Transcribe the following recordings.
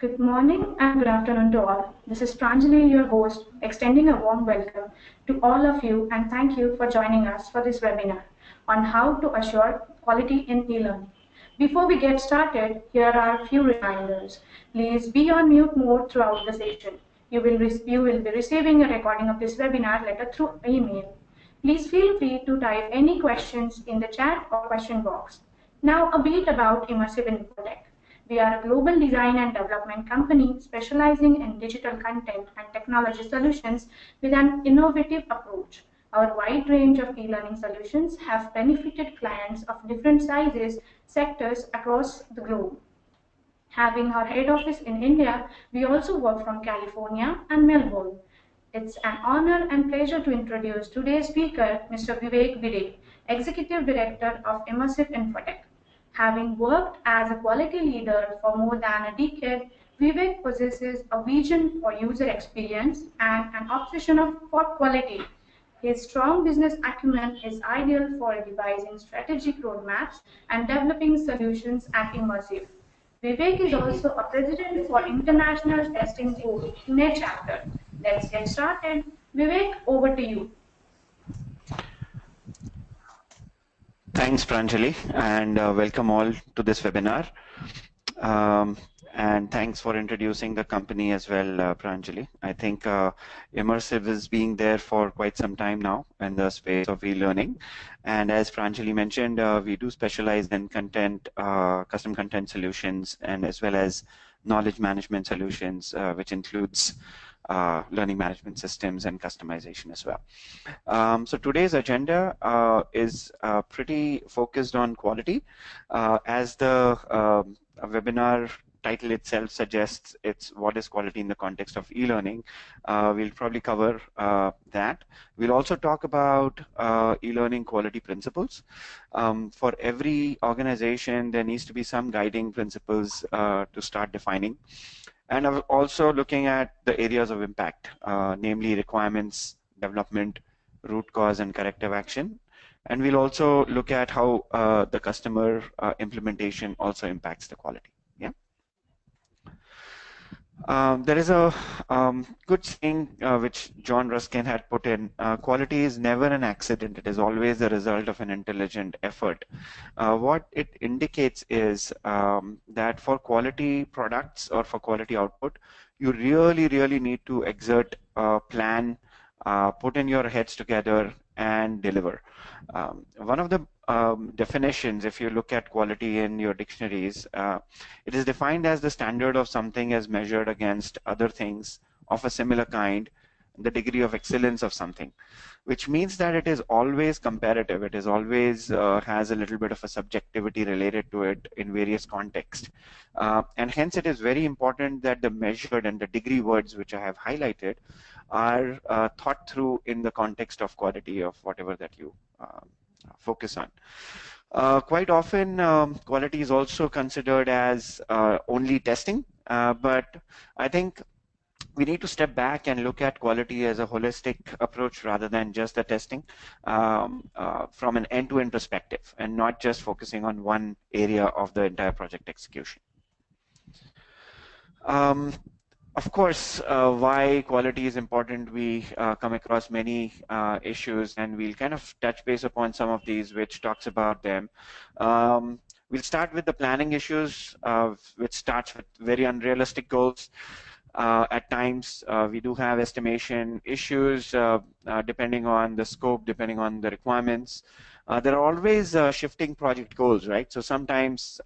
Good morning and good afternoon to all. This is Pranjali, your host, extending a warm welcome to all of you and thank you for joining us for this webinar on how to assure quality in e-learning. Before we get started, here are a few reminders. Please be on mute mode throughout the session. You will be receiving a recording of this webinar later through email. Please feel free to type any questions in the chat or question box. Now a bit about Immersive Infotech. We are a global design and development company specializing in digital content and technology solutions with an innovative approach. Our wide range of e-learning solutions have benefited clients of different sizes, sectors across the globe. Having our head office in India, we also work from California and Melbourne. It's an honor and pleasure to introduce today's speaker, Mr. Vivek Bide, Executive Director of Immersive Infotech. Having worked as a quality leader for more than a decade, Vivek possesses a vision for user experience and an obsession for quality. His strong business acumen is ideal for devising strategic roadmaps and developing solutions at Immersive. Vivek is also a president for International Testing Board, Pune chapter. Let's get started. Vivek, over to you. Thanks, Pranjali, and welcome all to this webinar. And thanks for introducing the company as well, Pranjali. I think Immersive is being there for quite some time now in the space of e-learning. And as Pranjali mentioned, we do specialize in content, custom content solutions, and as well as knowledge management solutions, which includes learning management systems and customization as well. So today's agenda is pretty focused on quality. As the webinar title itself suggests, it's what is quality in the context of e-learning. We'll probably cover that. We'll also talk about e-learning quality principles. For every organization, there needs to be some guiding principles to start defining. And I'm also looking at the areas of impact, namely requirements, development, root cause, and corrective action. And we'll also look at how the customer implementation also impacts the quality. Yeah. There is a good saying which John Ruskin had put in, quality is never an accident, it is always the result of an intelligent effort. What it indicates is that for quality products or for quality output, you really need to exert plan, put in your heads together and deliver. One of the definitions, if you look at quality in your dictionaries, it is defined as the standard of something as measured against other things of a similar kind, the degree of excellence of something, which means that it is always comparative. It is always has a little bit of a subjectivity related to it in various contexts. And hence it is very important that the measured and the degree words which I have highlighted are thought through in the context of quality of whatever that you focus on. Quite often quality is also considered as only testing, but I think we need to step back and look at quality as a holistic approach rather than just the testing from an end-to-end perspective and not just focusing on one area of the entire project execution. Of course, why quality is important, we come across many issues, and we'll kind of touch base upon some of these which talks about them. We'll start with the planning issues, which starts with very unrealistic goals. At times, we do have estimation issues depending on the scope, depending on the requirements. There are always shifting project goals, right? So sometimes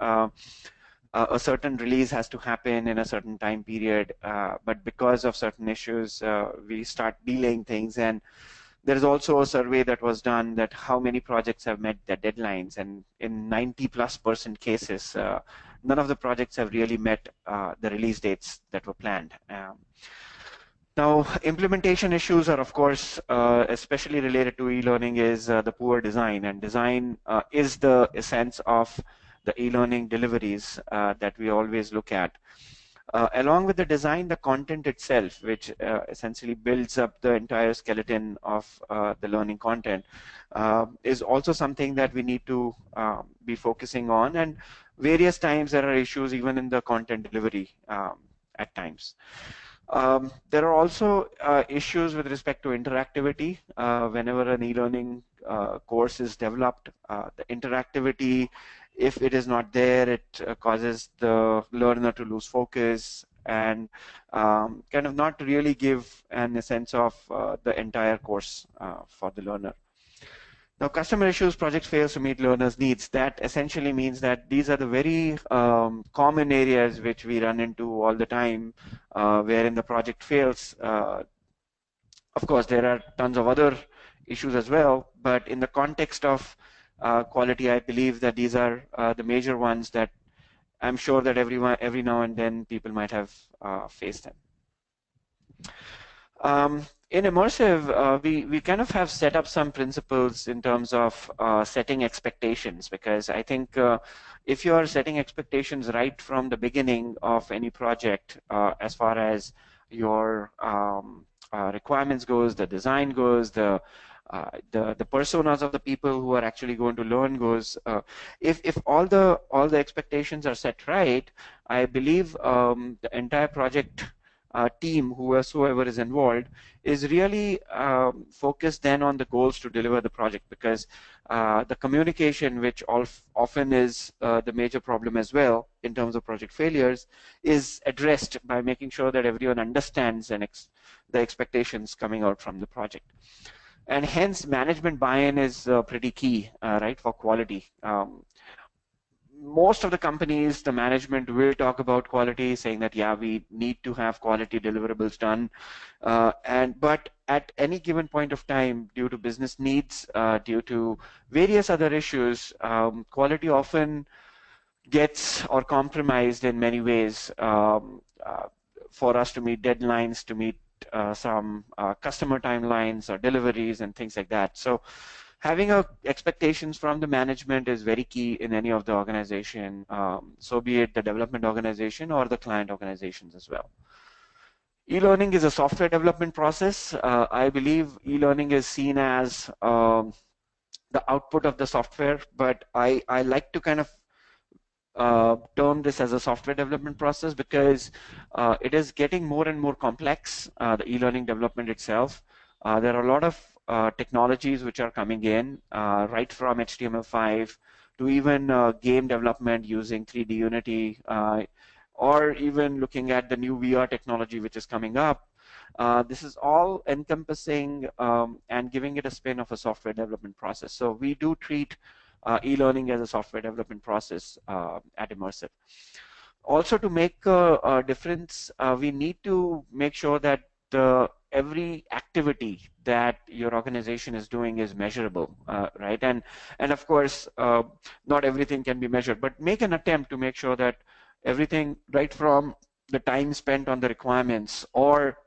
a certain release has to happen in a certain time period, but because of certain issues, we start delaying things. And there is also a survey that was done that how many projects have met their deadlines, and in 90+% cases, none of the projects have really met the release dates that were planned. Now, implementation issues are, of course, especially related to e-learning, is the poor design, and design is the essence of the e-learning deliveries that we always look at. Along with the design, the content itself, which essentially builds up the entire skeleton of the learning content, is also something that we need to be focusing on. And various times there are issues even in the content delivery at times. There are also issues with respect to interactivity. Whenever an e-learning course is developed, the interactivity, if it is not there, it causes the learner to lose focus and kind of not really give a sense of the entire course for the learner. Now, customer issues, project fails to meet learners' needs. That essentially means that these are the very common areas which we run into all the time, wherein the project fails. Of course, there are tons of other issues as well, but in the context of quality, I believe that these are the major ones that I'm sure that every now and then people might have faced them. In immersive, we kind of have set up some principles in terms of setting expectations, because I think if you are setting expectations right from the beginning of any project, as far as your requirements goes, the design goes, the personas of the people who are actually going to learn goes, if all the expectations are set right, I believe the entire project team, whoever is involved, is really focused then on the goals to deliver the project, because the communication, which often is the major problem as well in terms of project failures, is addressed by making sure that everyone understands the expectations coming out from the project. And hence management buy-in is pretty key, right, for quality. Most of the companies, the management will talk about quality, saying that, yeah, we need to have quality deliverables done. But at any given point of time, due to business needs, due to various other issues, quality often gets or compromised in many ways for us to meet deadlines, to meet some customer timelines or deliveries and things like that. So having expectations from the management is very key in any of the organization, so be it the development organization or the client organizations as well. E-learning is a software development process. I believe e-learning is seen as the output of the software, but I like to kind of term this as a software development process, because it is getting more and more complex, the e-learning development itself. There are a lot of technologies which are coming in, right from HTML5 to even game development using 3D Unity, or even looking at the new VR technology which is coming up. This is all encompassing and giving it a spin of a software development process. So we do treat e-learning as a software development process at Immersive. Also, to make a difference, we need to make sure that every activity that your organization is doing is measurable, right? And of course, not everything can be measured, but make an attempt to make sure that everything, right from the time spent on the requirements, or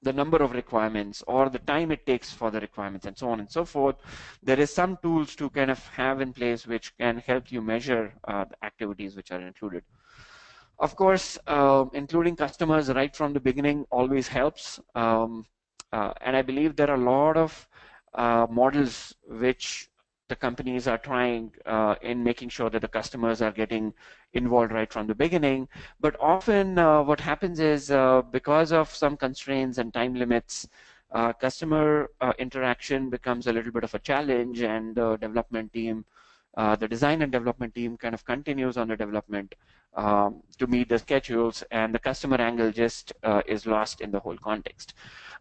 the number of requirements, or the time it takes for the requirements, and so on and so forth, there is some tools to kind of have in place which can help you measure the activities which are included. Of course, including customers right from the beginning always helps. And I believe there are a lot of models which the companies are trying in making sure that the customers are getting involved right from the beginning. But often what happens is because of some constraints and time limits, customer interaction becomes a little bit of a challenge, and the development team, the design and development team kind of continues on the development to meet the schedules, and the customer angle just is lost in the whole context.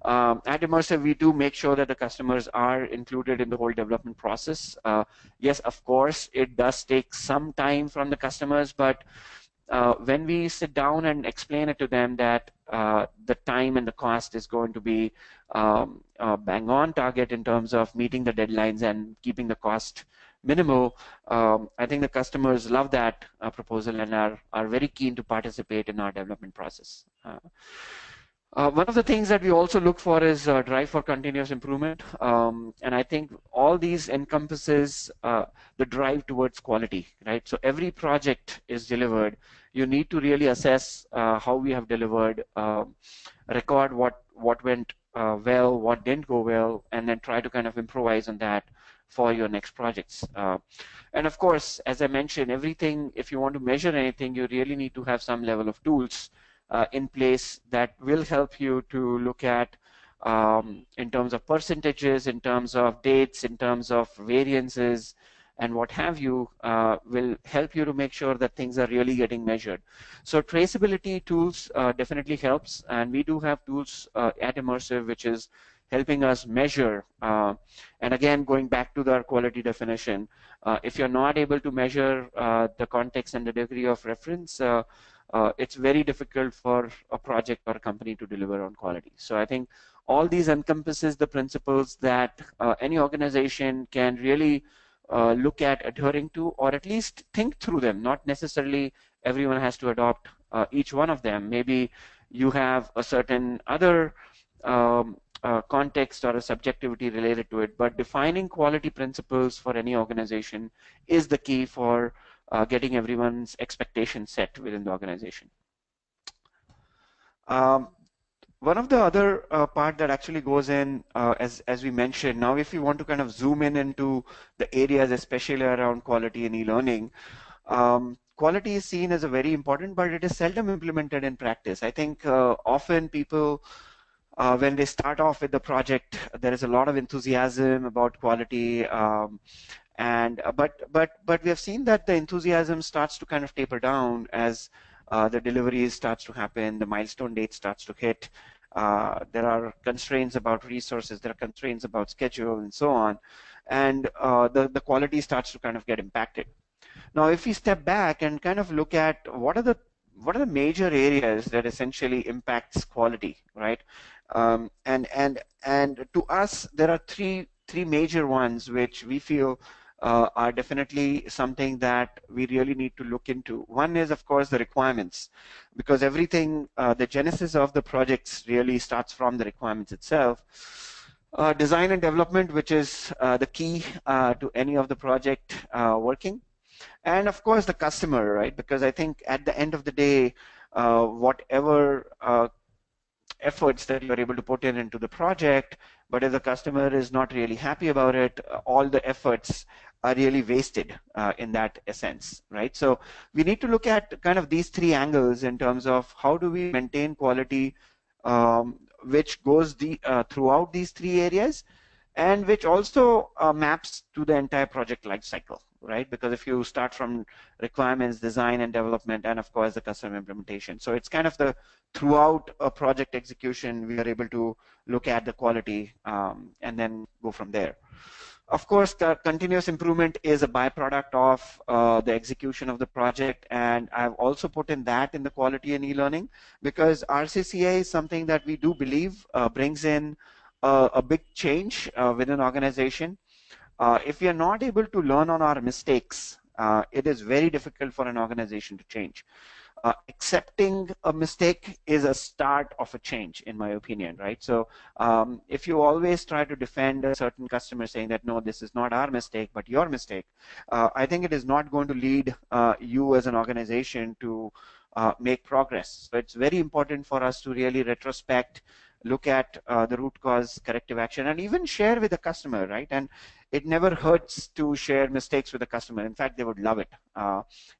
At Immersive, we do make sure that the customers are included in the whole development process. Yes, of course, it does take some time from the customers, but when we sit down and explain it to them that the time and the cost is going to be bang on target in terms of meeting the deadlines and keeping the cost minimal, I think the customers love that proposal and are very keen to participate in our development process. One of the things that we also look for is drive for continuous improvement, and I think all these encompasses the drive towards quality, right? So every project is delivered. You need to really assess how we have delivered, record what went well, what didn't go well, and then try to kind of improvise on that for your next projects. And of course, as I mentioned, everything, if you want to measure anything, you really need to have some level of tools in place that will help you to look at in terms of percentages, in terms of dates, in terms of variances, and what have you, will help you to make sure that things are really getting measured. So traceability tools definitely helps, and we do have tools at Immersive which is helping us measure. And again, going back to our quality definition, if you're not able to measure the context and the degree of reference, it's very difficult for a project or a company to deliver on quality. So I think all these encompasses the principles that any organization can really look at adhering to, or at least think through them. Not necessarily everyone has to adopt each one of them. Maybe you have a certain other context or a subjectivity related to it, but defining quality principles for any organization is the key for getting everyone's expectations set within the organization. One of the other part that actually goes in, as we mentioned, now if you want to kind of zoom in into the areas, especially around quality and e-learning, quality is seen as a very important, but it is seldom implemented in practice. I think often people, when they start off with the project, there is a lot of enthusiasm about quality, but we have seen that the enthusiasm starts to kind of taper down as the delivery starts to happen, the milestone date starts to hit. There are constraints about resources, there are constraints about schedule, and so on, and the quality starts to kind of get impacted. Now, if we step back and kind of look at what are the major areas that essentially impacts quality, right? And to us, there are three major ones which we feel are definitely something that we really need to look into. One is, of course, the requirements, because everything, the genesis of the projects really starts from the requirements itself. Design and development, which is the key to any of the project working. And of course, the customer, right? Because I think at the end of the day, whatever efforts that you're able to put into the project, but if the customer is not really happy about it, all the efforts are really wasted in that essence, right? So we need to look at kind of these three angles in terms of how do we maintain quality, which goes throughout these three areas, and which also maps to the entire project life cycle, right? Because if you start from requirements, design and development, and of course the customer implementation. So it's kind of the throughout a project execution, we are able to look at the quality and then go from there. Of course, the continuous improvement is a byproduct of the execution of the project, and I've also put in that in the quality and e-learning, because RCCA is something that we do believe brings in a big change within an organization. If we are not able to learn on our mistakes, it is very difficult for an organization to change. Accepting a mistake is a start of a change, in my opinion, right? So if you always try to defend a certain customer saying that, no, this is not our mistake, but your mistake, I think it is not going to lead you as an organization to make progress. So it's very important for us to really retrospect, look at the root cause corrective action, and even share with the customer, right? And it never hurts to share mistakes with the customer. In fact, they would love it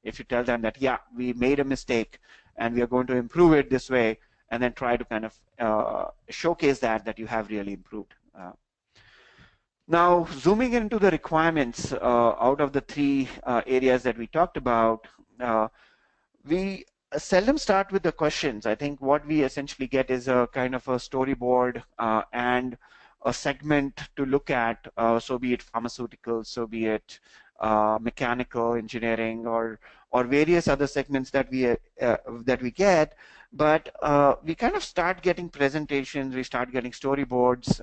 if you tell them that, yeah, we made a mistake and we are going to improve it this way, and then try to kind of showcase that you have really improved. Now, zooming into the requirements out of the three areas that we talked about, we seldom start with the questions. I think what we essentially get is a kind of a storyboard and a segment to look at, so be it pharmaceuticals, so be it mechanical engineering, or various other segments that we get. But we kind of start getting presentations, we start getting storyboards,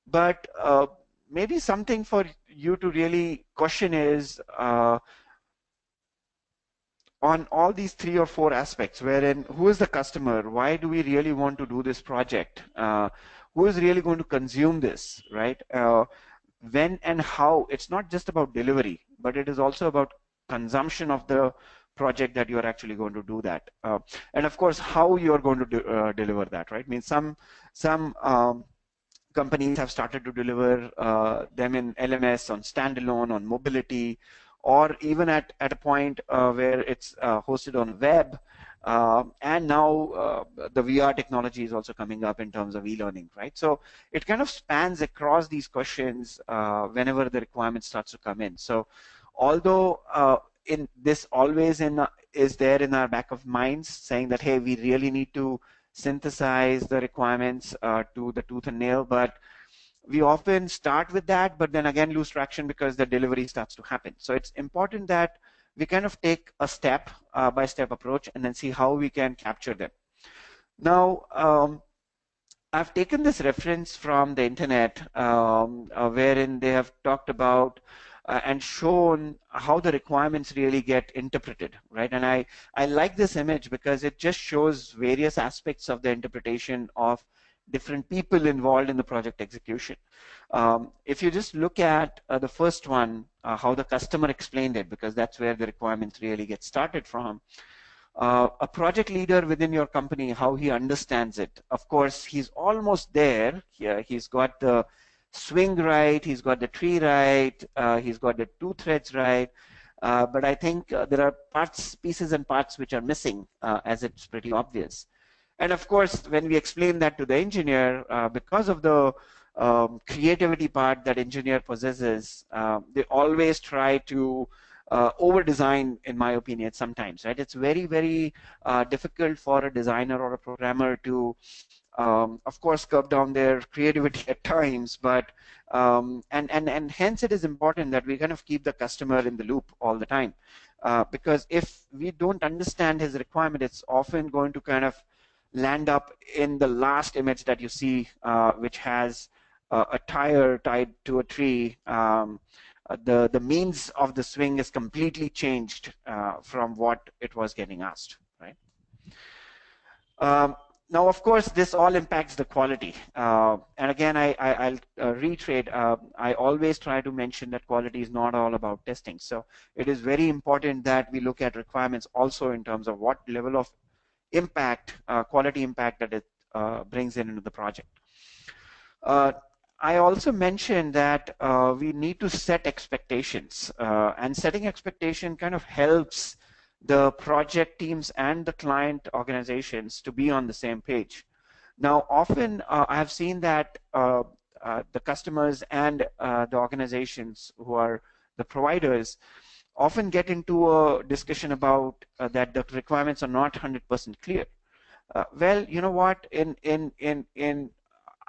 but maybe something for you to really question is on all these three or four aspects, wherein who is the customer, why do we really want to do this project, who is really going to consume this, right? When and how. It's not just about delivery, but it is also about consumption of the project that you are actually going to do that, and of course how you are going to deliver that, right? I mean, some companies have started to deliver them in LMS, on standalone, on mobility, or even at a point where it's hosted on web. And now the VR technology is also coming up in terms of e-learning, right? So it kind of spans across these questions whenever the requirement starts to come in. So although in this always is there in our back of minds, saying that, hey, we really need to synthesize the requirements to the tooth and nail, but we often start with that, but then again lose traction because the delivery starts to happen. So it's important that we kind of take a step by step approach and then see how we can capture them. Now, I've taken this reference from the internet wherein they have talked about and shown how the requirements really get interpreted, right? And I like this image because it just shows various aspects of the interpretation of different people involved in the project execution. If you just look at the first one, how the customer explained it, because that's where the requirements really get started from. A project leader within your company, how he understands it. Of course, he's almost there. Yeah, he's got the swing right, he's got the tree right, he's got the two threads right. But I think there are pieces and parts which are missing, as it's pretty obvious. And of course, when we explain that to the engineer, because of the creativity part that engineer possesses, they always try to over design, in my opinion, sometimes, right? It's very, very difficult for a designer or a programmer to, of course, curb down their creativity at times, but and hence it is important that we kind of keep the customer in the loop all the time, because if we don't understand his requirement, it's often going to kind of land up in the last image that you see, which has a tire tied to a tree. The means of the swing is completely changed from what it was getting asked, right? Now, of course, this all impacts the quality. And again, I'll reiterate, I always try to mention that quality is not all about testing. So it is very important that we look at requirements also in terms of what level of impact, quality impact that it brings into the project. I also mentioned that we need to set expectations, and setting expectation kind of helps the project teams and the client organizations to be on the same page. Now, often I have seen that the customers and the organizations who are the providers often get into a discussion about that the requirements are not 100% clear. Well, you know what?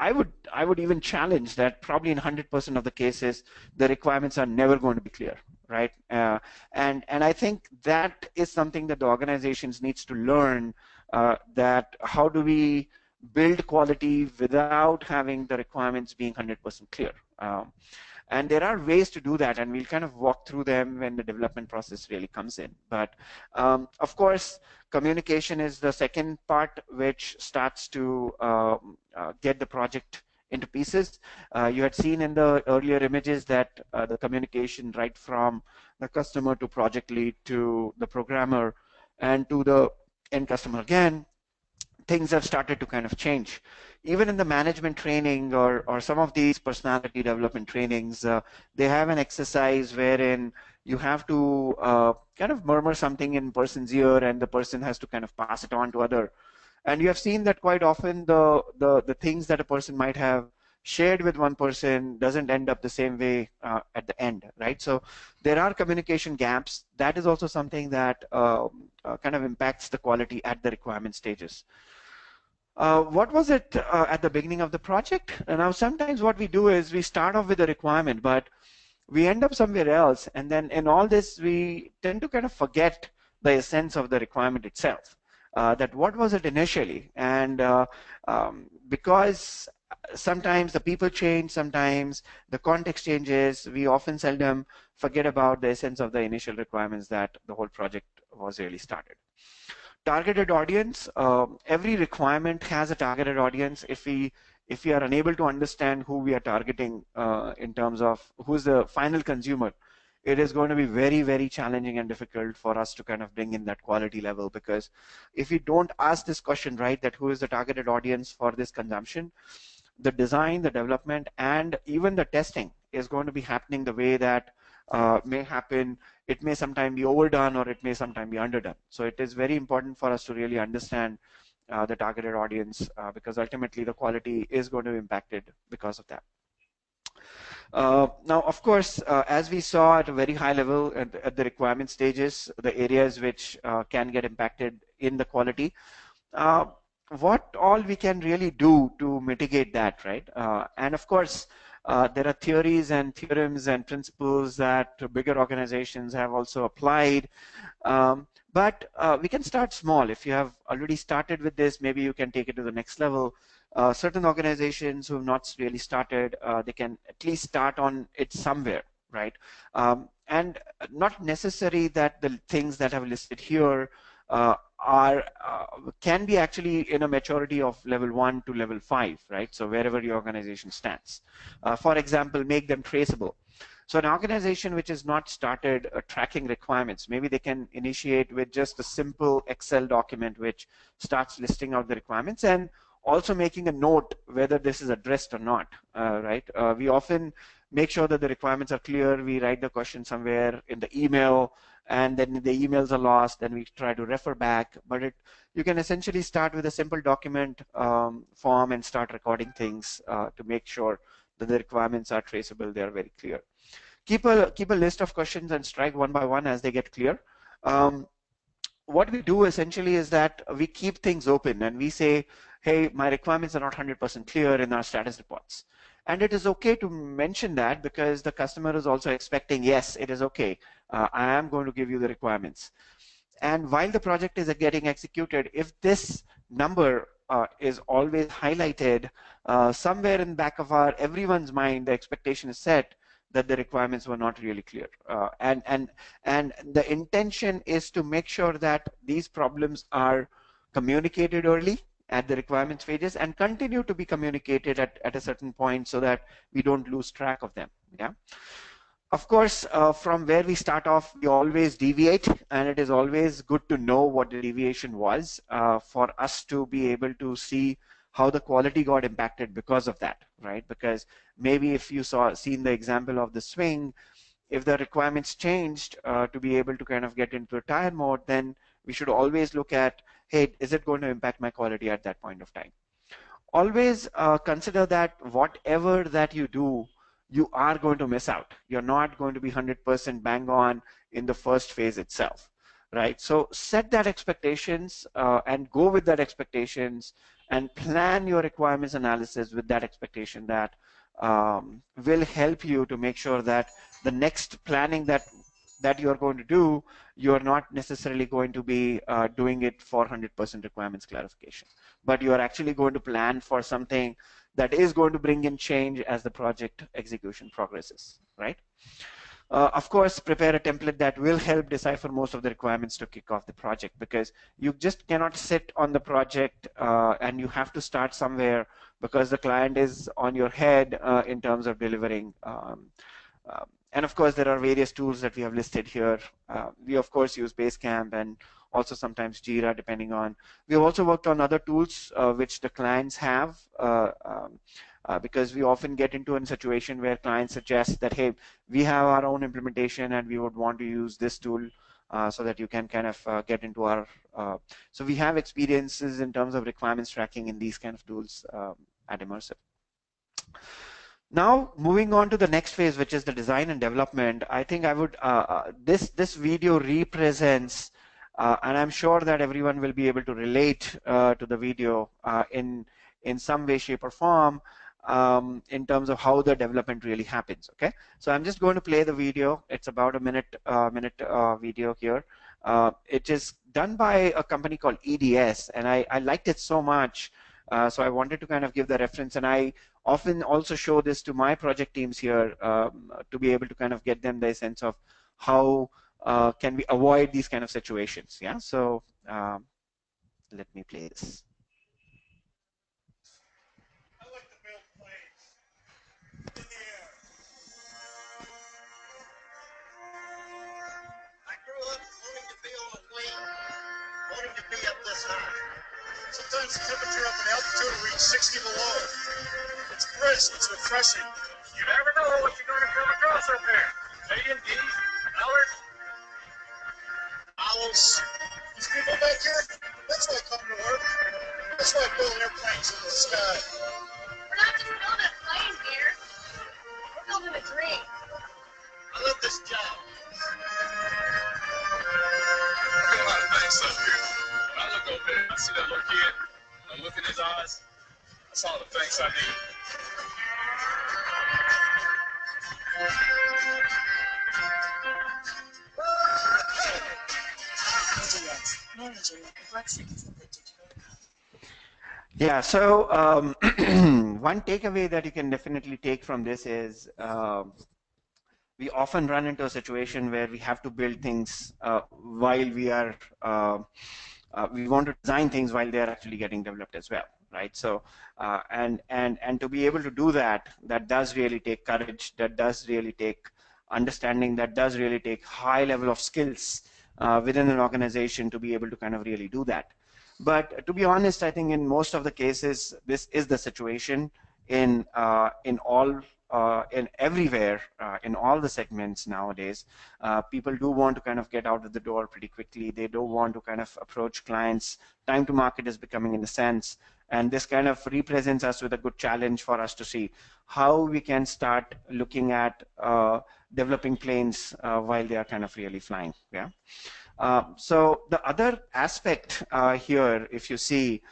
I would even challenge that probably in 100% of the cases, the requirements are never going to be clear, right? And I think that is something that the organizations needs to learn, that how do we build quality without having the requirements being 100% clear. And there are ways to do that, and we'll kind of walk through them when the development process really comes in. But of course, communication is the second part, which starts to get the project into pieces. You had seen in the earlier images that the communication right from the customer to project lead to the programmer and to the end customer again, things have started to kind of change. Even in the management training or some of these personality development trainings, they have an exercise wherein you have to kind of murmur something in person's ear, and the person has to kind of pass it on to other. And you have seen that quite often the things that a person might have shared with one person doesn't end up the same way at the end, right? So there are communication gaps. That is also something that kind of impacts the quality at the requirement stages. What was it at the beginning of the project? And now sometimes what we do is we start off with a requirement, but we end up somewhere else. And then in all this, we tend to kind of forget the essence of the requirement itself. That what was it initially? And because sometimes the people change, sometimes the context changes, we often seldom forget about the essence of the initial requirements that the whole project was really started. Targeted audience, every requirement has a targeted audience. If we are unable to understand who we are targeting in terms of who's the final consumer, it is going to be very, very challenging and difficult for us to kind of bring in that quality level, because if we don't ask this question right, that who is the targeted audience for this consumption, the design, the development, and even the testing is going to be happening the way that may happen. It may sometimes be overdone or it may sometimes be underdone. So it is very important for us to really understand the targeted audience because ultimately the quality is going to be impacted because of that. Now, of course, as we saw at a very high level at the requirement stages, the areas which can get impacted in the quality, uh, what all we can really do to mitigate that, right? And of course, there are theories and theorems and principles that bigger organizations have also applied. But we can start small. If you have already started with this, maybe you can take it to the next level. Certain organizations who have not really started, they can at least start on it somewhere, right? And not necessary that the things that I've listed here are can be actually in a maturity of level 1 to level 5, right? So wherever your organization stands. For example, make them traceable. So an organization which has not started tracking requirements, maybe they can initiate with just a simple Excel document which starts listing out the requirements and also making a note whether this is addressed or not, right? We often make sure that the requirements are clear. We write the question somewhere in the email, and then the emails are lost, and we try to refer back. But you can essentially start with a simple document form and start recording things to make sure that the requirements are traceable, they are very clear. Keep a list of questions and strike one by one as they get clear. What we do essentially is that we keep things open and we say, hey, my requirements are not 100% clear in our status reports. And it is okay to mention that because the customer is also expecting, yes, it is okay. I am going to give you the requirements. And while the project is getting executed, if this number is always highlighted somewhere in the back of everyone's mind, the expectation is set that the requirements were not really clear. And the intention is to make sure that these problems are communicated early at the requirements phases and continue to be communicated at a certain point so that we don't lose track of them. Yeah. Of course, from where we start off, we always deviate, and it is always good to know what the deviation was for us to be able to see how the quality got impacted because of that, right? Because maybe if you seen the example of the swing, if the requirements changed to be able to kind of get into a tire mode, then we should always look at, hey, is it going to impact my quality at that point of time? Always consider that whatever that you do, you are going to miss out. You're not going to be 100% bang on in the first phase itself, right? So set that expectations and go with that expectations and plan your requirements analysis with that expectation that will help you to make sure that the next planning that you're going to do, you're not necessarily going to be doing it for 100% requirements clarification, but you are actually going to plan for something that is going to bring in change as the project execution progresses, right? Of course, prepare a template that will help decipher most of the requirements to kick off the project, because you just cannot sit on the project and you have to start somewhere because the client is on your head in terms of delivering. And of course, there are various tools that we have listed here. We of course use Basecamp and also sometimes Jira, depending on. We have also worked on other tools which the clients have, because we often get into a situation where clients suggest that, hey, we have our own implementation and we would want to use this tool so that you can kind of get into our. So we have experiences in terms of requirements tracking in these kind of tools at Immersive. Now, moving on to the next phase, which is the design and development, I think I would, this video represents, and I'm sure that everyone will be able to relate to the video in some way, shape, or form in terms of how the development really happens. Okay, so I'm just going to play the video. It's about a minute video here. It is done by a company called EDS, and I liked it so much. So I wanted to kind of give the reference, and I often also show this to my project teams here to be able to kind of get them the sense of how can we avoid these kind of situations. Yeah, so let me play this. I like to build planes in the air. I grew up wanting to be on a wing, wanting to be up this high. Sometimes the temperature up at altitude will reach 60 below. It's brisk, it's refreshing. You never know what you're going to come across up there. A&D, Allard, Owls. These people back here, that's why I come to work. That's why I build airplanes in the sky. We're not just building a plane here. We're building a dream. I love this job. I do a lot of things up here. When I look over there, I see that little kid. I look in his eyes. That's all the things I need. Yeah, so one takeaway that you can definitely take from this is we often run into a situation where we have to build things while we want to design things while they're actually getting developed as well, right? So and to be able to do that, that does really take courage, that does really take understanding, that does really take high level of skills within an organization to be able to kind of really do that. But to be honest, I think in most of the cases, this is the situation in everywhere, in all the segments nowadays. People do want to kind of get out of the door pretty quickly. They don't want to kind of approach clients. Time to market is becoming in a sense. And this kind of represents us with a good challenge for us to see how we can start looking at developing planes while they are kind of really flying. Yeah. So the other aspect here, if you see,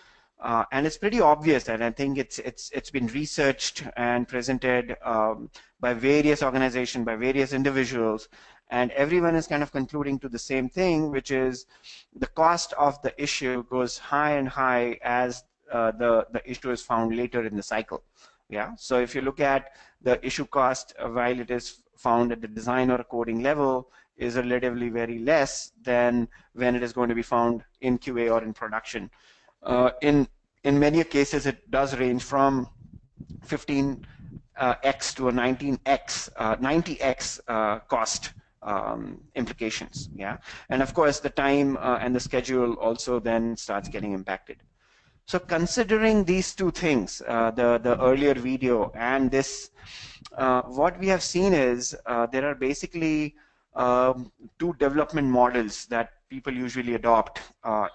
and it's pretty obvious, and I think it's been researched and presented by various organizations, by various individuals, and everyone is kind of concluding to the same thing, which is the cost of the issue goes high and high as the issue is found later in the cycle. Yeah. So if you look at the issue cost while it is found at the design or coding level, is relatively very less than when it is going to be found in QA or in production. In many cases, it does range from 15x to a 90x cost implications. Yeah, and of course the time and the schedule also then starts getting impacted. So considering these two things, the earlier video and this, what we have seen is there are basically two development models that people usually adopt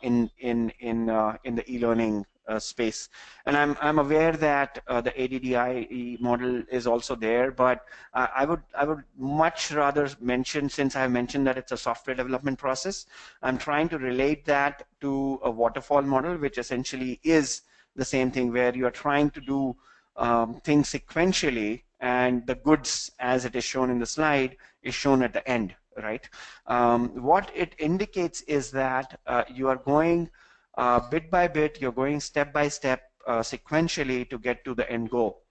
in the e-learning space, and I'm aware that the ADDIE model is also there, but I would much rather mention, since I mentioned that it's a software development process, I'm trying to relate that to a waterfall model, which essentially is the same thing, where you are trying to do things sequentially, and the goods, as it is shown in the slide, is shown at the end, right? What it indicates is that you are going bit by bit, you're going step by step sequentially to get to the end goal.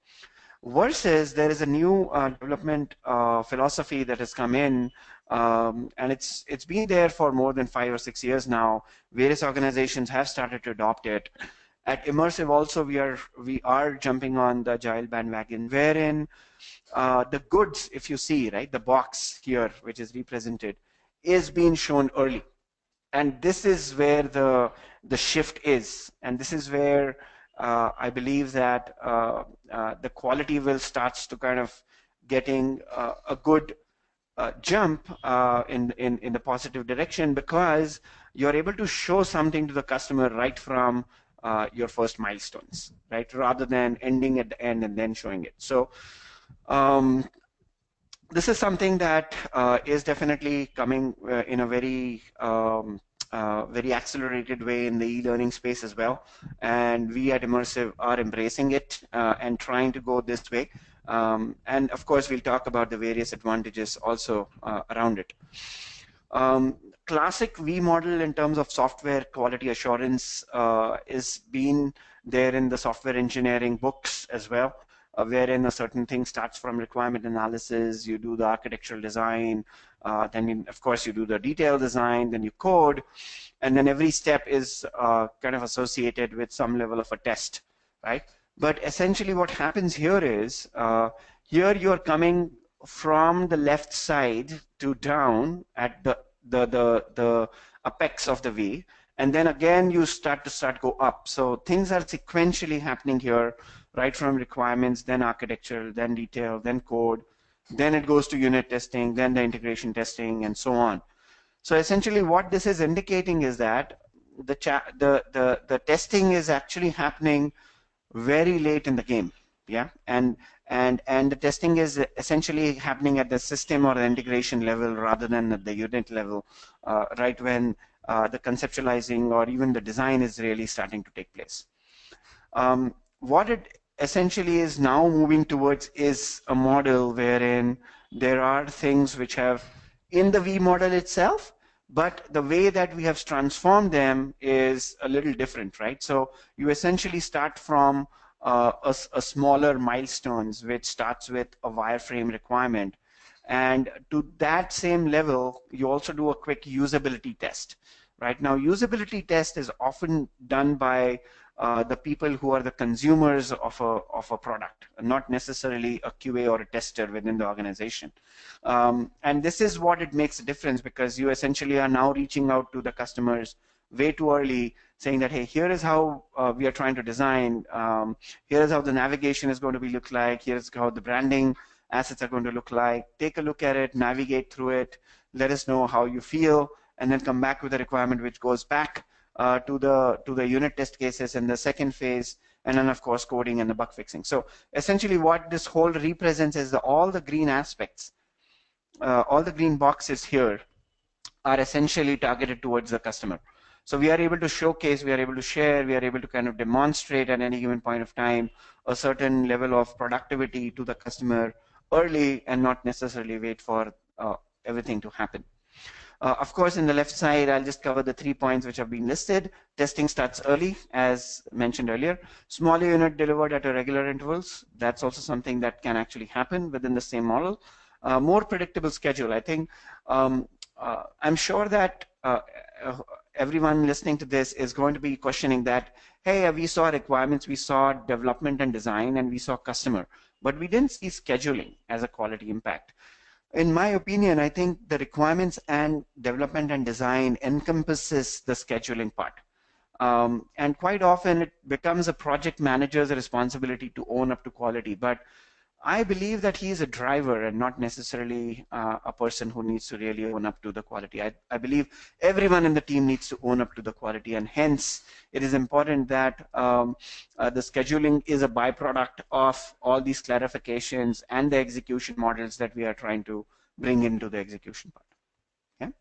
Versus there is a new development philosophy that has come in, and it's been there for more than 5 or 6 years now. Various organizations have started to adopt it. At Immersive also, we are jumping on the agile bandwagon, wherein the goods, if you see, right, the box here, which is represented, is being shown early. And this is where the shift is. And this is where I believe that the quality will start to kind of getting a good jump in the positive direction, because you're able to show something to the customer right from your first milestones, right, rather than ending at the end and then showing it. So this is something that is definitely coming in a very very accelerated way in the e-learning space as well, and we at Immersive are embracing it and trying to go this way, and of course we'll talk about the various advantages also around it. Classic V model in terms of software quality assurance is been there in the software engineering books as well, wherein a certain thing starts from requirement analysis, you do the architectural design, then of course you do the detailed design, then you code, and then every step is kind of associated with some level of a test, right? But essentially what happens here is, here you're coming from the left side to down at the apex of the V, and then again you start go up. So things are sequentially happening here, right from requirements, then architecture, then detail, then code, then it goes to unit testing, then the integration testing, and so on. So essentially what this is indicating is that the testing is actually happening very late in the game. Yeah, and the testing is essentially happening at the system or the integration level rather than at the unit level, right when the conceptualizing or even the design is really starting to take place. What it essentially is now moving towards is a model wherein there are things which have in the V model itself, but the way that we have transformed them is a little different, right? So you essentially start from a smaller milestones, which starts with a wireframe requirement. And to that same level, you also do a quick usability test. Right now, usability test is often done by the people who are the consumers of a product, not necessarily a QA or a tester within the organization. And this is what it makes a difference, because you essentially are now reaching out to the customers way too early, saying that, hey, here is how we are trying to design. Here is how the navigation is going to be look like. Here's how the branding assets are going to look like. Take a look at it, navigate through it, let us know how you feel, and then come back with a requirement which goes back to the unit test cases in the second phase, and then of course coding and the bug fixing. So essentially what this whole represents is all the green aspects, all the green boxes here are essentially targeted towards the customer. So we are able to showcase, we are able to share, we are able to kind of demonstrate at any given point of time a certain level of productivity to the customer early and not necessarily wait for everything to happen. Of course, in the left side, I'll just cover the 3 points which have been listed. Testing starts early, as mentioned earlier. Smaller unit delivered at regular intervals. That's also something that can actually happen within the same model. More predictable schedule. I think I'm sure that everyone listening to this is going to be questioning that, hey, we saw requirements, we saw development and design, and we saw customer, but we didn't see scheduling as a quality impact. In my opinion, I think the requirements and development and design encompasses the scheduling part. And quite often it becomes a project manager's responsibility to own up to quality. But I believe that he is a driver and not necessarily a person who needs to really own up to the quality. I believe everyone in the team needs to own up to the quality, and hence it is important that the scheduling is a byproduct of all these clarifications and the execution models that we are trying to bring into the execution part. Okay?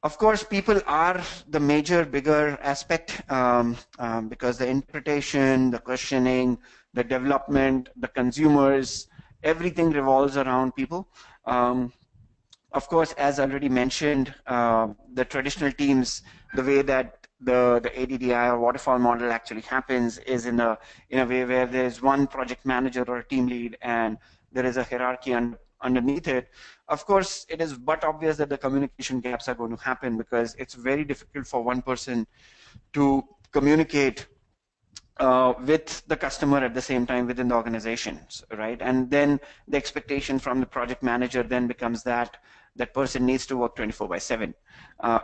Of course, people are the major, bigger aspect because the interpretation, the questioning, the development, the consumers, everything revolves around people. Of course, as already mentioned, the traditional teams, the way that the ADDI or waterfall model actually happens is in a way where there's one project manager or a team lead, and there is a hierarchy underneath it. Of course, it is but obvious that the communication gaps are going to happen, because it's very difficult for one person to communicate with the customer at the same time within the organizations, right? And then the expectation from the project manager then becomes that that person needs to work 24/7,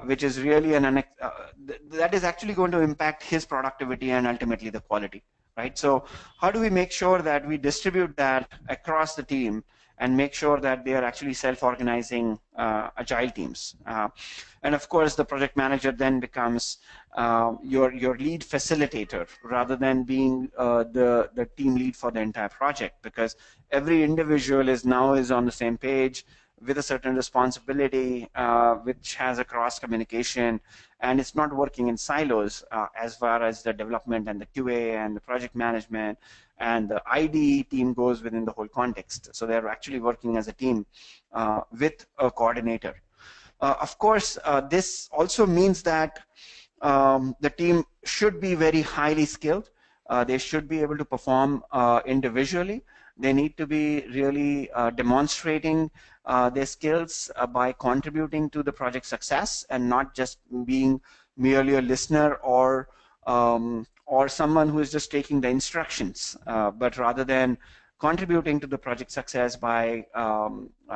which is really that is actually going to impact his productivity and ultimately the quality, right? So how do we make sure that we distribute that across the team and make sure that they are actually self-organizing agile teams? And of course, the project manager then becomes your lead facilitator rather than being the team lead for the entire project, because every individual is on the same page with a certain responsibility, which has a cross communication, and it's not working in silos as far as the development and the QA and the project management and the ID team goes within the whole context. So they're actually working as a team with a coordinator. Of course, this also means that the team should be very highly skilled. They should be able to perform individually. They need to be really demonstrating their skills by contributing to the project success and not just being merely a listener or someone who is just taking the instructions, but rather than contributing to the project success by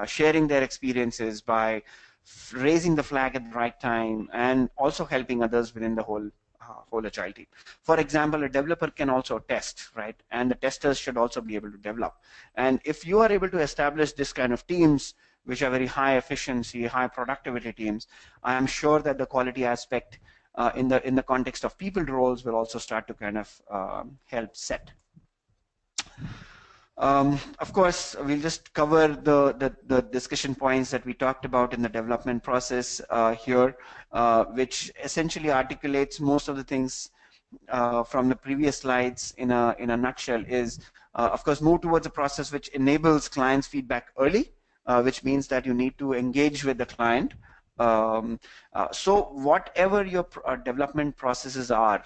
sharing their experiences, by raising the flag at the right time, and also helping others within the whole whole agile team. For example, a developer can also test, right? And the testers should also be able to develop. And if you are able to establish this kind of teams, which are very high efficiency, high productivity teams, I am sure that the quality aspect in the context of people roles will also start to kind of help set. Of course, we'll just cover the discussion points that we talked about in the development process here, which essentially articulates most of the things from the previous slides in a nutshell. Is of course, move towards a process which enables clients feedback early, which means that you need to engage with the client. So whatever your development processes are,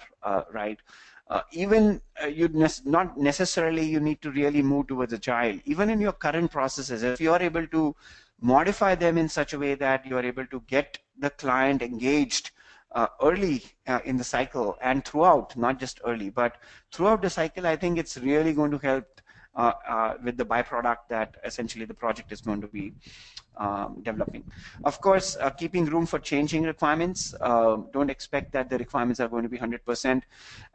right? Even not necessarily you need to really move towards agile. Even in your current processes, if you are able to modify them in such a way that you are able to get the client engaged early in the cycle and throughout, not just early, but throughout the cycle, I think it's really going to help with the byproduct that essentially the project is going to be developing. Of course, keeping room for changing requirements. Don't expect that the requirements are going to be 100%.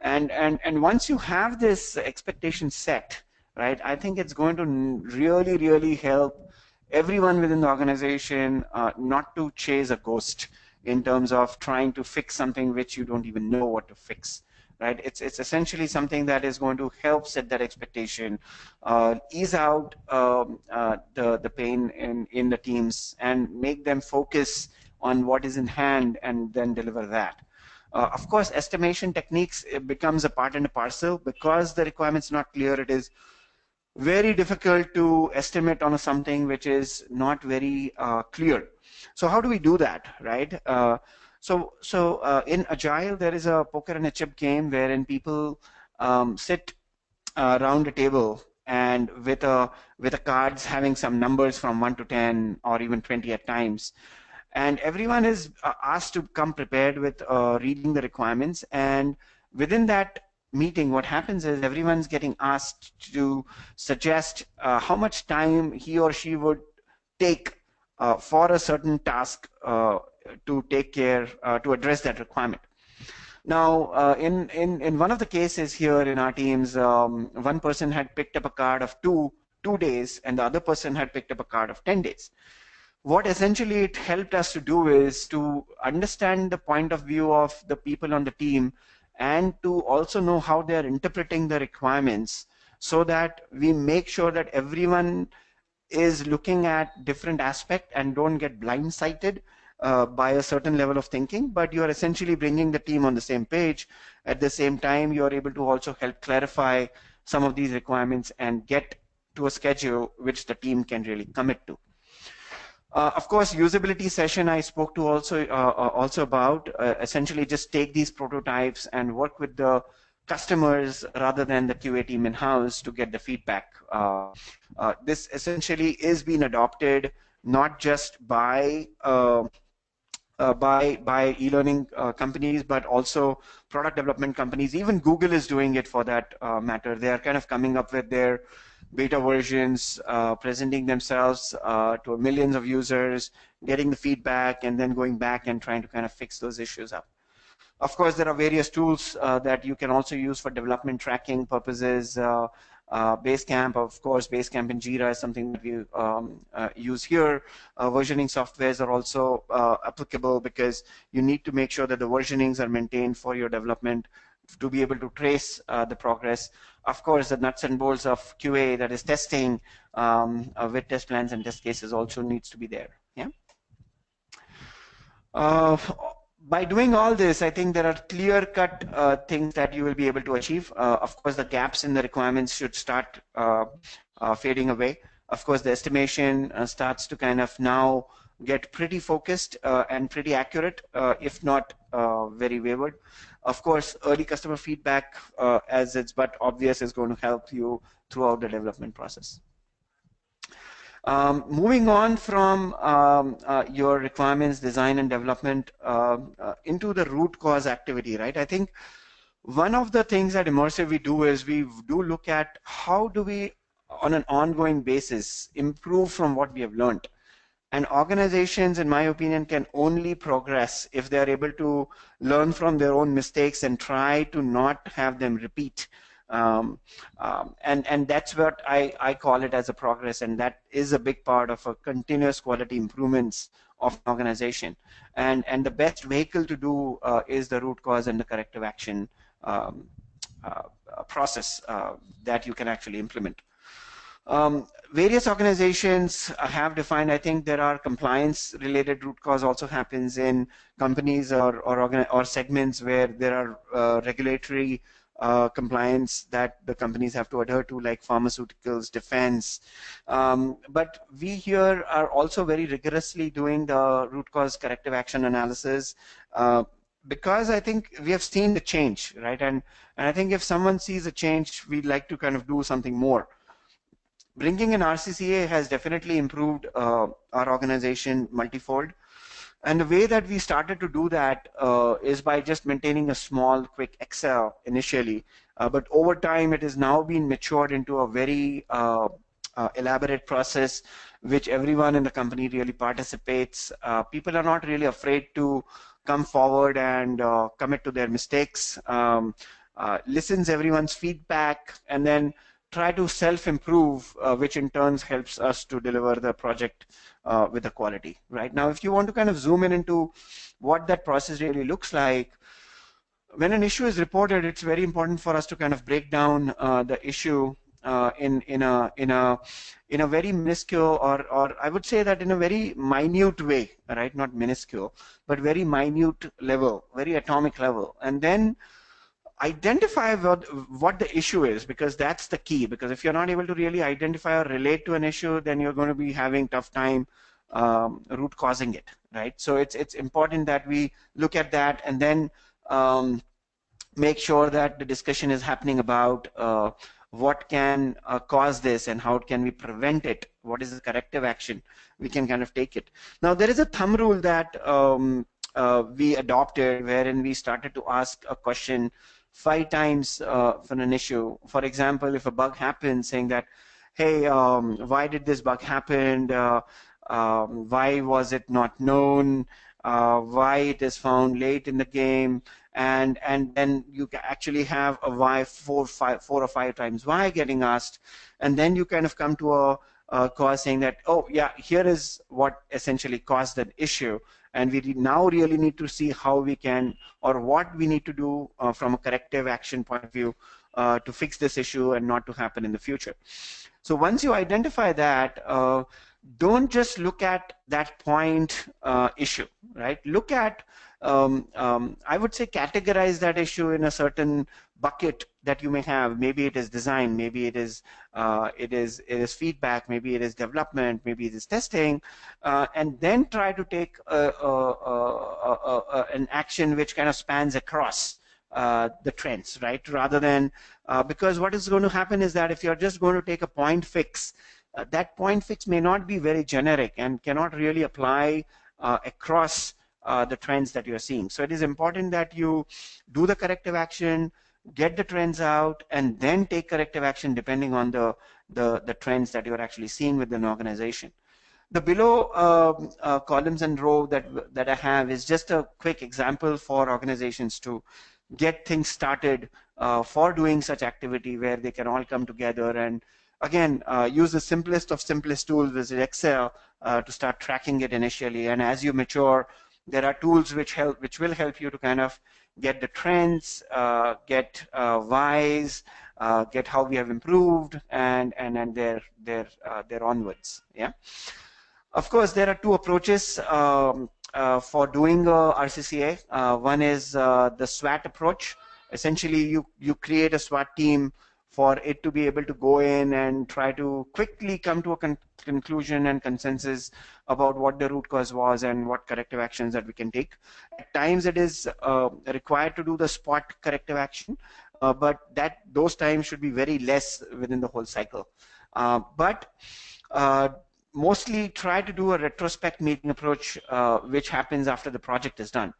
And once you have this expectation set, right, I think it's going to really, really help everyone within the organization not to chase a ghost in terms of trying to fix something which you don't even know what to fix. Right, it's essentially something that is going to help set that expectation, ease out the pain in the teams, and make them focus on what is in hand, and then deliver that. Of course, estimation techniques becomes a part and a parcel. Because the requirement's not clear, it is very difficult to estimate on something which is not very clear. So how do we do that, right? So in Agile, there is a poker and a chip game wherein people sit around a table and with a cards having some numbers from 1 to 10 or even 20 at times, and everyone is asked to come prepared with reading the requirements. And within that meeting, what happens is everyone's getting asked to suggest how much time he or she would take for a certain task to take care, to address that requirement. Now, in one of the cases here in our teams, one person had picked up a card of two days, and the other person had picked up a card of 10 days. What essentially it helped us to do is to understand the point of view of the people on the team, and to also know how they are interpreting the requirements, so that we make sure that everyone is looking at different aspect and don't get blindsided by a certain level of thinking, but you are essentially bringing the team on the same page. At the same time, you are able to also help clarify some of these requirements and get to a schedule which the team can really commit to. Of course, usability session I spoke to also about. Essentially, just take these prototypes and work with the customers rather than the QA team in-house to get the feedback. This essentially is being adopted not just by e-learning companies, but also product development companies. Even Google is doing it for that matter. They are kind of coming up with their beta versions, presenting themselves to millions of users, getting the feedback, and then going back and trying to kind of fix those issues up. Of course, there are various tools that you can also use for development tracking purposes. Basecamp, of course, Basecamp and Jira is something that we use here. Versioning softwares are also applicable, because you need to make sure that the versionings are maintained for your development to be able to trace the progress. Of course, the nuts and bolts of QA, that is testing with test plans and test cases, also needs to be there. Yeah. By doing all this, I think there are clear-cut things that you will be able to achieve. Of course, the gaps in the requirements should start fading away. Of course, the estimation starts to kind of now get pretty focused and pretty accurate, if not very wayward. Of course, early customer feedback, as it's but obvious, is going to help you throughout the development process. Moving on from your requirements, design and development into the root cause activity, right? I think one of the things at Immersive we do is we do look at how do we, on an ongoing basis, improve from what we have learned. And organizations, in my opinion, can only progress if they are able to learn from their own mistakes and try to not have them repeat. And that's what I call it as a progress, and that is a big part of a continuous quality improvements of an organization. And the best vehicle to do is the root cause and the corrective action um, process that you can actually implement. Various organizations have defined, I think there are compliance related root cause also happens in companies or segments where there are regulatory compliance that the companies have to adhere to, like pharmaceuticals, defense. But we here are also very rigorously doing the root cause corrective action analysis because I think we have seen the change, right? And I think if someone sees a change, we'd like to kind of do something more. Bringing in RCCA has definitely improved our organization multifold. And the way that we started to do that is by just maintaining a small, quick Excel initially. But over time, it has now been matured into a very elaborate process, which everyone in the company really participates. People are not really afraid to come forward and commit to their mistakes, listens everyone's feedback, and then try to self-improve, which in turn helps us to deliver the project with the quality. Right now, if you want to kind of zoom in into what that process really looks like, when an issue is reported, it's very important for us to kind of break down the issue in a very minuscule, or I would say that in a very minute way, right? Not minuscule, but very minute level, very atomic level, and then identify what the issue is, because that's the key. Because if you're not able to really identify or relate to an issue, then you're going to be having tough time root causing it, right? So it's important that we look at that and then make sure that the discussion is happening about what can cause this and how can we prevent it, what is the corrective action we can kind of take it. Now there is a thumb rule that we adopted, wherein we started to ask a question 5 times for an issue. For example, if a bug happens, saying that, hey, why did this bug happen? Why was it not known? Why it is found late in the game? And then you actually have a why 4 or 5 times why getting asked, and then you kind of come to a cause, saying that, oh yeah, here is what essentially caused that issue. And we now really need to see how we can, or what we need to do from a corrective action point of view to fix this issue and not to happen in the future. So once you identify that, don't just look at that point issue, right? Look at, I would say, categorize that issue in a certain bucket that you may have. Maybe it is design, maybe it is feedback, maybe it is development, maybe it is testing, and then try to take an action which kind of spans across the trends, right? Rather than because what is going to happen is that if you're just going to take a point fix, that point fix may not be very generic and cannot really apply across the trends that you're seeing. So it is important that you do the corrective action, get the trends out, and then take corrective action depending on the trends that you're actually seeing within an organization. The below columns and row that I have is just a quick example for organizations to get things started for doing such activity, where they can all come together and again use the simplest of simplest tools, which is Excel, to start tracking it initially. And as you mature, there are tools which will help you to kind of get the trends, get whys, get how we have improved, and their onwards. Yeah. Of course, there are 2 approaches for doing RCCA. One is the SWAT approach. Essentially, you create a SWAT team for it to be able to go in and try to quickly come to a conclusion and consensus about what the root cause was and what corrective actions that we can take. At times it is required to do the spot corrective action, but those times should be very less within the whole cycle. But mostly try to do a retrospect meeting approach, which happens after the project is done.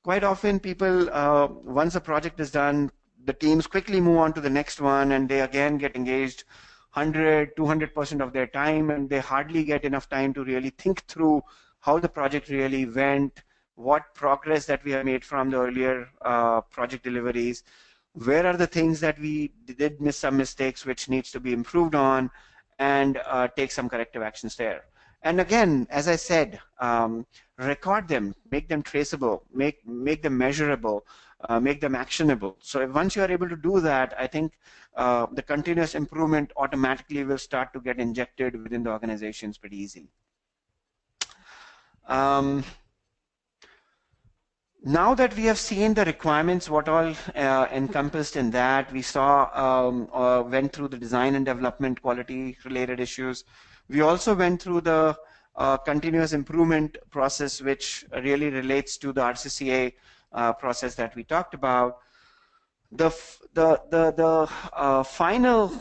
Quite often people, once a project is done, the teams quickly move on to the next one, and they again get engaged 100, 200% of their time, and they hardly get enough time to really think through how the project really went, what progress that we have made from the earlier project deliveries, where are the things that we did miss some mistakes which needs to be improved on, and take some corrective actions there. And again, as I said, record them, make them traceable, make them measurable, make them actionable. So if once you are able to do that, I think the continuous improvement automatically will start to get injected within the organizations pretty easily. Now that we have seen the requirements, what all encompassed in that, we saw, went through the design and development quality related issues. We also went through the continuous improvement process, which really relates to the RCCA process that we talked about. The final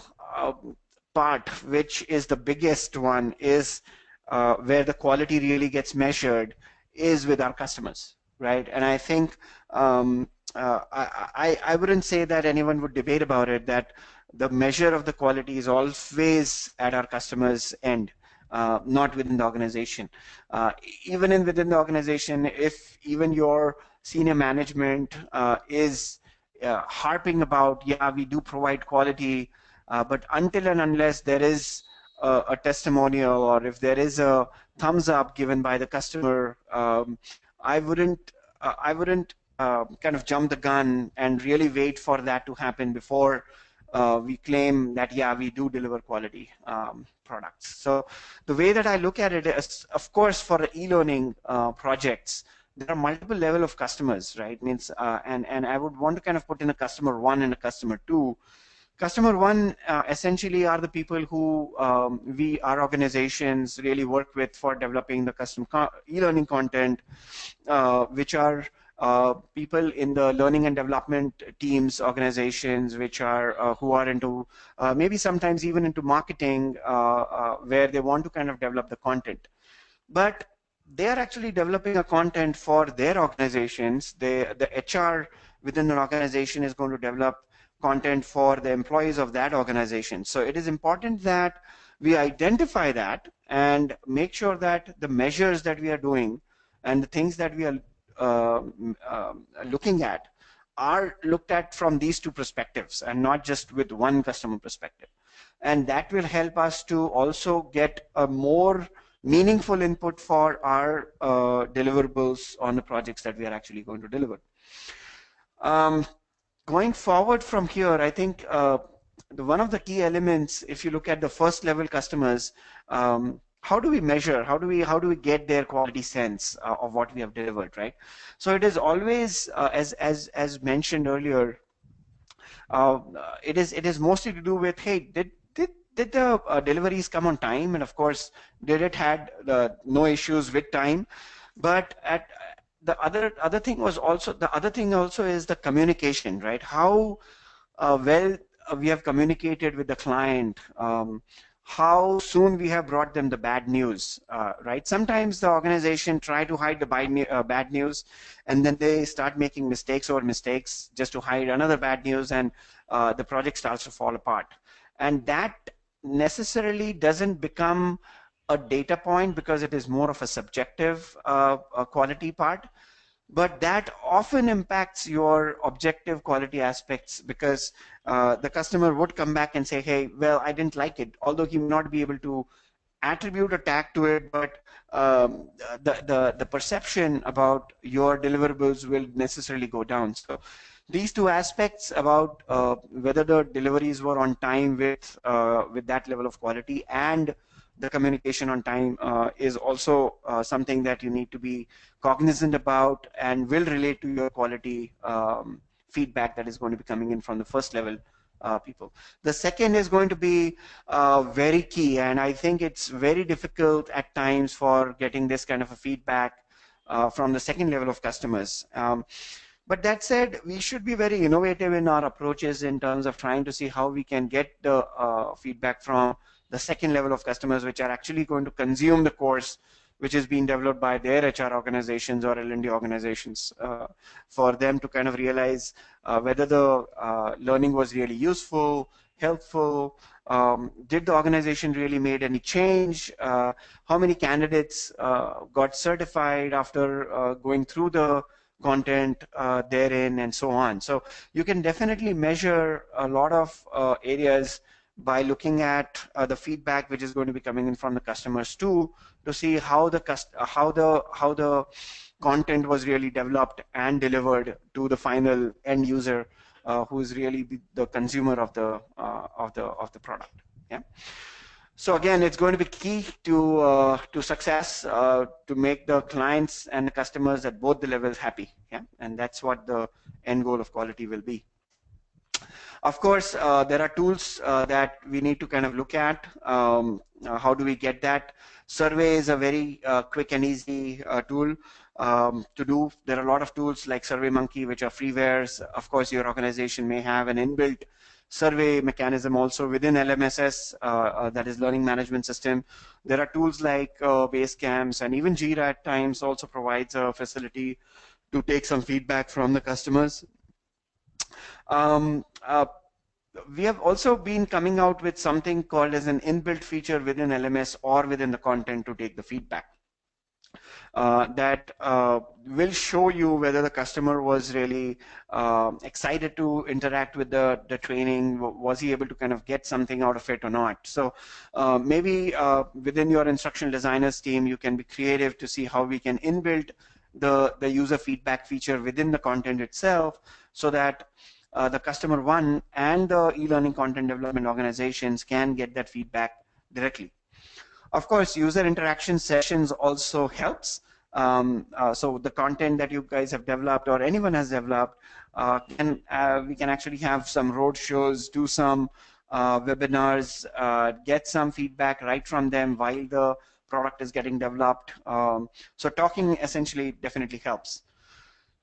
part, which is the biggest one, is where the quality really gets measured, is with our customers. Right, and I think I wouldn't say that anyone would debate about it, that the measure of the quality is always at our customers' end, not within the organization. Even within the organization, if even your senior management is harping about, yeah, we do provide quality, but until and unless there is a testimonial, or if there is a thumbs up given by the customer, I wouldn't kind of jump the gun and really wait for that to happen before we claim that, yeah, we do deliver quality products. So the way that I look at it is, of course, for e-learning projects, there are multiple level of customers, right? Means and I would want to kind of put in a customer one and a customer two. Customer one essentially are the people who our organizations really work with for developing the custom e-learning content, which are people in the learning and development teams, organizations, which are who are into maybe sometimes even into marketing, where they want to kind of develop the content. But they are actually developing a content for their organizations. The HR within an organization is going to develop content for the employees of that organization. So it is important that we identify that and make sure that the measures that we are doing and the things that we are looking at are looked at from these two perspectives and not just with one customer perspective. And that will help us to also get a more meaningful input for our deliverables on the projects that we are actually going to deliver. Going forward from here, I think one of the key elements, if you look at the first level customers, how do we measure? How do we get their quality sense of what we have delivered, right? So it is always, as mentioned earlier, it is mostly to do with, hey, did the deliveries come on time, and of course, did it had no issues with time, but at the other thing also is the communication, right? How well we have communicated with the client, how soon we have brought them the bad news, right? Sometimes the organization try to hide the bad news, and then they start making mistakes over mistakes just to hide another bad news, and the project starts to fall apart. And that necessarily doesn't become a data point because it is more of a subjective quality part, but that often impacts your objective quality aspects, because the customer would come back and say, hey, well, I didn't like it, although he may not be able to attribute a tag to it, but the perception about your deliverables will necessarily go down. So these two aspects about whether the deliveries were on time with that level of quality, and the communication on time is also something that you need to be cognizant about and will relate to your quality feedback that is going to be coming in from the first level people. The second is going to be very key, and I think it's very difficult at times for getting this kind of a feedback from the second level of customers. But that said, we should be very innovative in our approaches in terms of trying to see how we can get the feedback from the second level of customers, which are actually going to consume the course which is being developed by their HR organizations or L&D organizations, for them to kind of realize whether the learning was really useful, helpful, Did the organization really made any change? How many candidates got certified after going through the content therein, and so on. So you can definitely measure a lot of areas by looking at the feedback which is going to be coming in from the customers too, to see how the content was really developed and delivered to the final end user, who is really the consumer of the product. Yeah. So again, it's going to be key to success, to make the clients and the customers at both the levels happy. Yeah, and that's what the end goal of quality will be. Of course, there are tools that we need to kind of look at. How do we get that? Survey is a very quick and easy tool to do. There are a lot of tools like SurveyMonkey, which are freewares. Of course, your organization may have an inbuilt survey mechanism also within LMSS, that is Learning Management System. There are tools like Basecamps, and even Jira at times also provides a facility to take some feedback from the customers. We have also been coming out with something called as an inbuilt feature within LMS or within the content to take the feedback. That will show you whether the customer was really excited to interact with the training. Was he able to kind of get something out of it or not? So maybe within your instructional designers team, you can be creative to see how we can inbuild the user feedback feature within the content itself, so that the customer one and the e-learning content development organizations can get that feedback directly. Of course, user interaction sessions also helps. So the content that you guys have developed or anyone has developed, we can actually have some road shows, do some webinars, get some feedback right from them while the product is getting developed. So talking essentially definitely helps.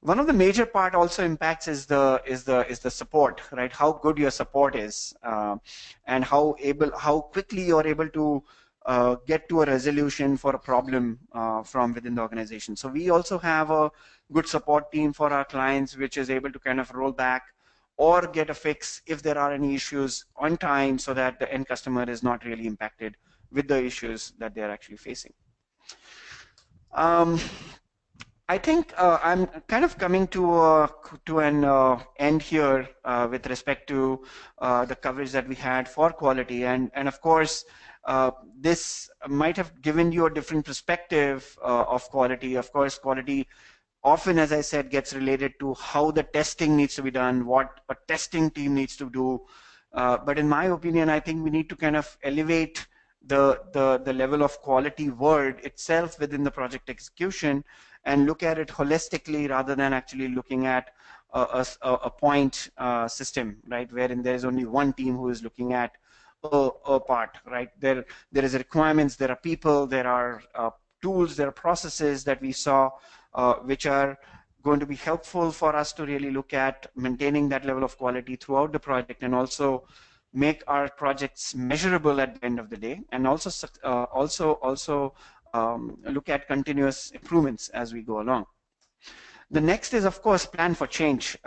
One of the major part also impacts is the support, right? How good your support is, and how quickly you're able to get to a resolution for a problem from within the organization. So we also have a good support team for our clients, which is able to kind of roll back or get a fix if there are any issues on time, so that the end customer is not really impacted with the issues that they're actually facing. I think I'm kind of coming to an end here with respect to the coverage that we had for quality, and of course this might have given you a different perspective of quality. Of course, quality often, as I said, gets related to how the testing needs to be done, what a testing team needs to do. But in my opinion, I think we need to kind of elevate the level of quality word itself within the project execution and look at it holistically, rather than actually looking at a point system, right, wherein there is only one team who is looking at a part, right? There is requirements, there are people, there are tools, there are processes that we saw which are going to be helpful for us to really look at maintaining that level of quality throughout the project, and also make our projects measurable at the end of the day, and also look at continuous improvements as we go along. The next is, of course, plan for change.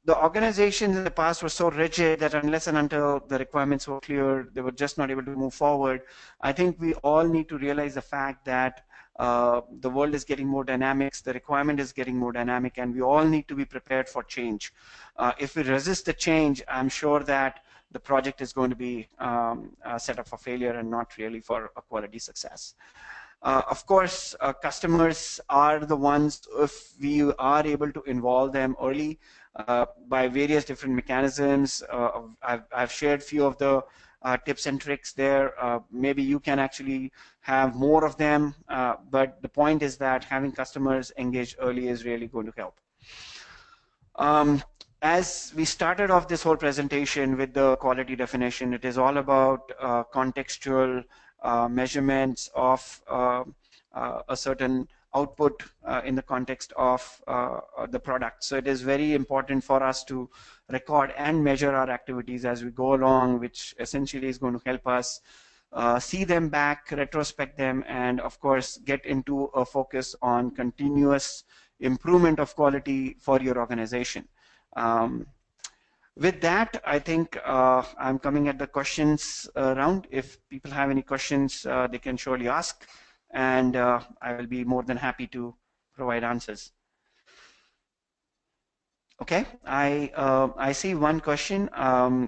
The organizations in the past were so rigid that unless and until the requirements were clear, they were just not able to move forward. I think we all need to realize the fact that the world is getting more dynamic, the requirement is getting more dynamic, and we all need to be prepared for change. If we resist the change, I'm sure that the project is going to be set up for failure and not really for a quality success. Of course, customers are the ones, if we are able to involve them early by various different mechanisms. I've shared few of the tips and tricks there. Maybe you can actually have more of them, but the point is that having customers engaged early is really going to help. As we started off this whole presentation with the quality definition, it is all about contextual measurements of a certain output in the context of the product. So it is very important for us to record and measure our activities as we go along, which essentially is going to help us see them back, retrospect them, and of course get into a focus on continuous improvement of quality for your organization. With that, I think I'm coming at the questions round. If people have any questions, they can surely ask, and I will be more than happy to provide answers. Okay, I see one question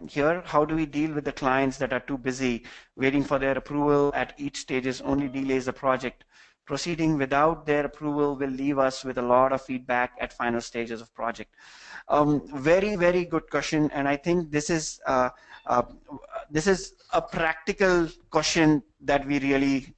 here. How do we deal with the clients that are too busy waiting for their approval at each stages only delays the project? Proceeding without their approval will leave us with a lot of feedback at final stages of project. Very, very good question, and I think uh, this is a practical question that we really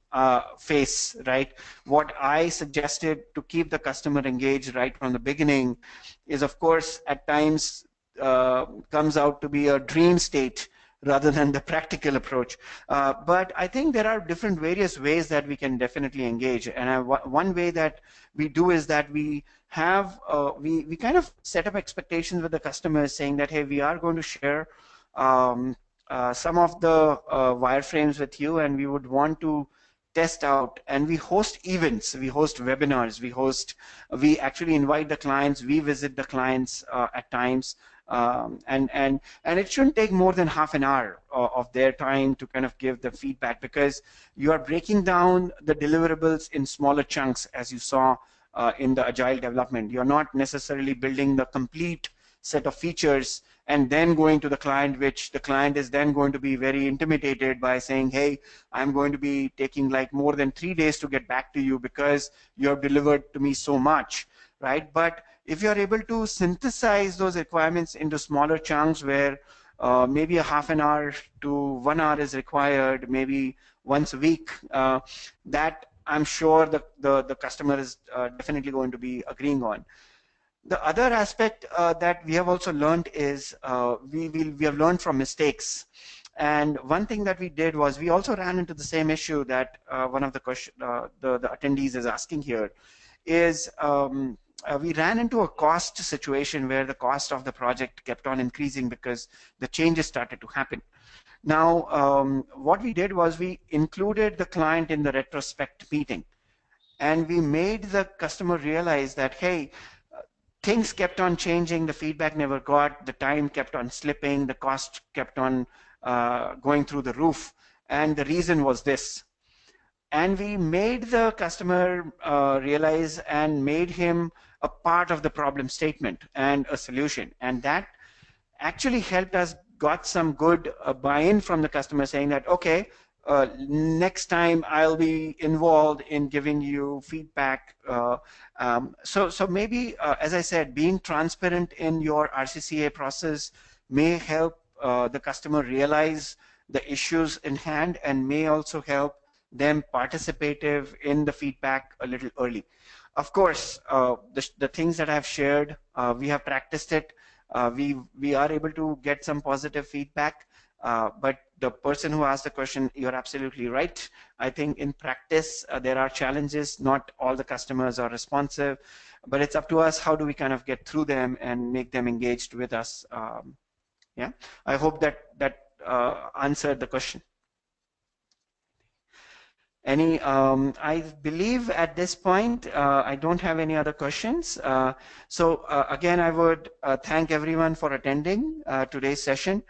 face, right? What I suggested to keep the customer engaged right from the beginning is, of course, at times comes out to be a dream state rather than the practical approach. But I think there are different various ways that we can definitely engage. And one way that we do is that we have, we kind of set up expectations with the customers saying that, hey, we are going to share some of the wireframes with you, and we would want to test out, and we host events, we host webinars, we actually invite the clients, we visit the clients at times, and it shouldn't take more than half an hour of their time to kind of give the feedback, because you are breaking down the deliverables in smaller chunks, as you saw in the agile development. You're not necessarily building the complete set of features and then going to the client, which the client is then going to be very intimidated by saying, hey, I'm going to be taking like more than 3 days to get back to you because you have delivered to me so much, right? But if you're able to synthesize those requirements into smaller chunks where maybe a half an hour to 1 hour is required, maybe once a week, that I'm sure the customer is definitely going to be agreeing on. The other aspect that we have also learned is we have learned from mistakes. And one thing that we did was we also ran into the same issue that one of the attendees is asking here is we ran into a cost situation where the cost of the project kept on increasing because the changes started to happen. Now, what we did was we included the client in the retrospect meeting, and we made the customer realize that, hey, things kept on changing, the feedback never got, the time kept on slipping, the cost kept on going through the roof, and the reason was this. And we made the customer realize and made him a part of the problem statement and a solution, and that actually helped us got some good buy-in from the customer saying that, okay, next time I'll be involved in giving you feedback. So maybe, as I said, being transparent in your RCCA process may help the customer realize the issues in hand and may also help them participative in the feedback a little early. Of course, the things that I've shared, we have practiced it. We are able to get some positive feedback. But the person who asked the question, you're absolutely right. I think in practice, there are challenges. Not all the customers are responsive, but it's up to us. How do we kind of get through them and make them engaged with us? Yeah, I hope that answered the question. I believe at this point, I don't have any other questions. So again, I would thank everyone for attending today's session.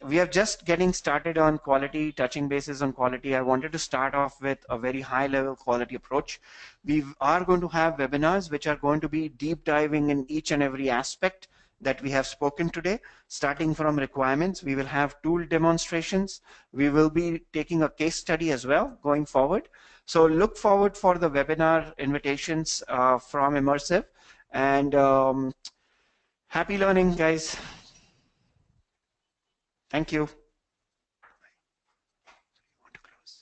We are just getting started on quality, touching bases on quality. I wanted to start off with a very high level quality approach. We are going to have webinars which are going to be deep diving in each and every aspect that we have spoken today, starting from requirements. We will have tool demonstrations. We will be taking a case study as well going forward. So look forward for the webinar invitations from Immersive, and happy learning, guys. Thank you.